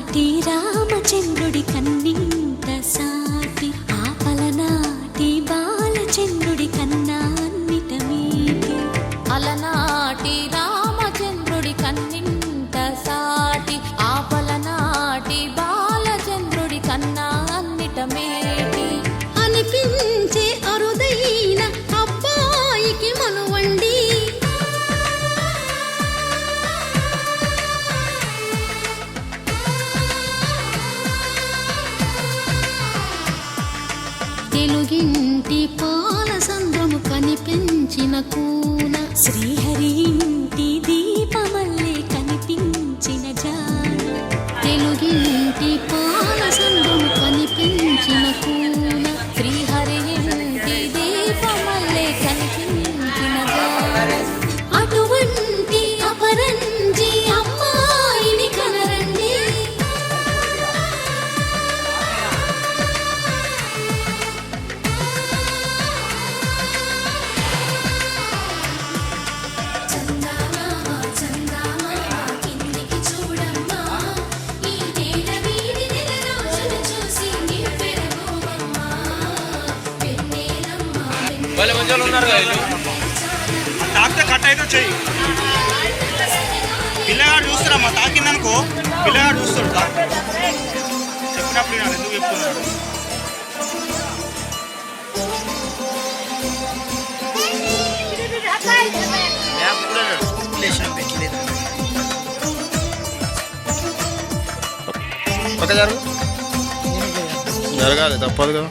అలనాటి రామచంద్రుడి కన్నింత సాటి ఆపలనాటి బాలచంద్రుడి కన్నా అన్నిట మీటి అలనాటి రామచంద్రుడి కన్నింత సాటి ఆపలనాటి బాలచంద్రుడి కన్నా అన్నిట మేటి అనిపించే అరుదైన అబ్బాయికి మనువండి తెలుగింటి పాలసంద్రము కనిపించిన కూన శ్రీహరి ఇంటి దీపమల్లే కనిపించిన జాన తెలుగింటి పాలసంద్రము కనిపించిన కూన శ్రీహరి ఇంటి దీపమల్లే కనిపించిన జాన అటువంటి అపరంజి అమ్మాయిని కనరండి వాళ్ళు మంచిగా ఉన్నారు కదా వీళ్ళు తాకితే కట్ అయితే చెయ్యి పిల్లగాడు చూస్తారా మా తాకిందనుకో పిల్లగాడు చూస్తాడు చెప్పినప్పుడు ఎందుకు చెప్తున్నాడు ఒక జరగాలి తప్పదు కదా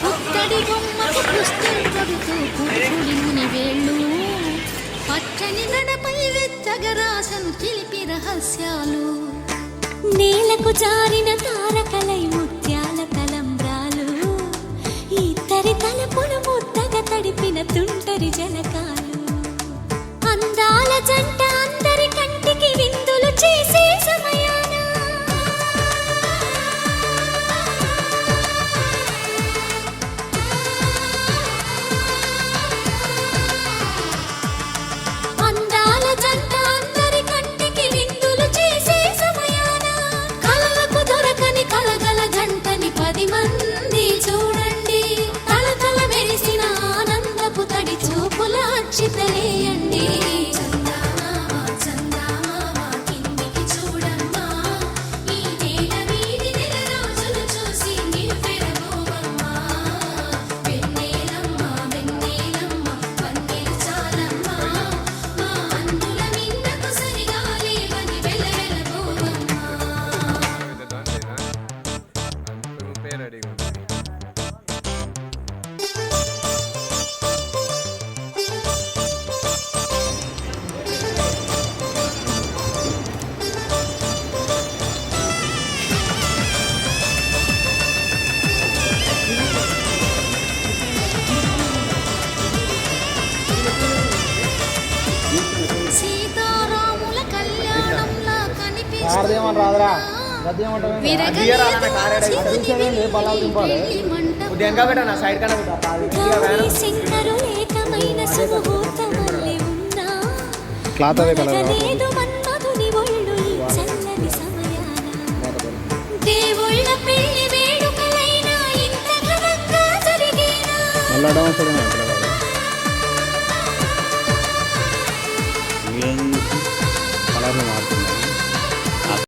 పుత్తడి బొమ్మకు పుస్తకం కొడుతూ పుడుకుడిని వేళ్ళు పచ్చని గడపై వెచ్చగరాసను చిలిపి రహస్యాలు నేలకు జారిన తారకలై ముత్యాల తలంబ్రాలు ఇద్దరి తలపును ముద్దగా తడిపిన తుంటరి జలకాలు అందాల జంట అందరి కంటికి విందులు చేసే సమయాన అందాల జంట అందరి కంటికి విందులు చేసే సమయాన కలలకు దొరకని కలగల జంటని 10 మంది చూడండి తలతల మెరిసిన ఆనందపు తడి చూపుల అచ్చితలేయండి సీతారాముల కళ్యాణంలా శంకరులేకమైన శుభముహూర్తమల్లె ఉన్నా మన్మధుని ఒళ్ళు ఈ చల్లని సమయాన దేవుళ్ళ పెళ్లి వేడుకలైనా ఇంత ఘనంగా జరిగేనా